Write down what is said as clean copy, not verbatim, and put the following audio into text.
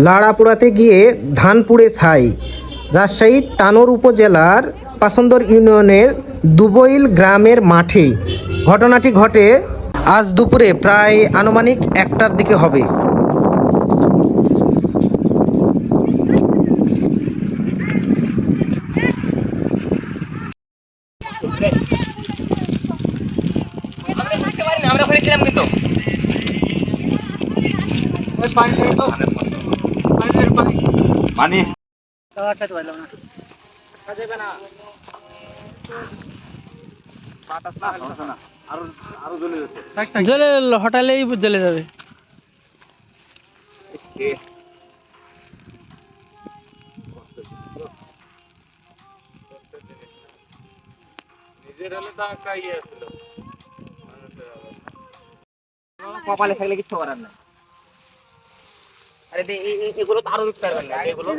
লাড়া পোড়াতে গিয়ে ধান পুড়ে ছাই। রাজশাহীর তানোর উপজেলার পাসন্দর ইউনিয়নের দুবইল গ্রামের মাঠে ঘটনাটি ঘটে আজ দুপুরে প্রায় আনুমানিক 1টার দিকে হবে। আমরা ওখানে ছিলাম কিন্তু পানি জ্বলে হটালেই জ্বলে যাবে। নিজের হলে তো একটা ইয়ে ছিল, কপালে থাকলে কিছু করার নাই। আরে এগুলো তো আরো বিক্রি করবেন না, এগুলো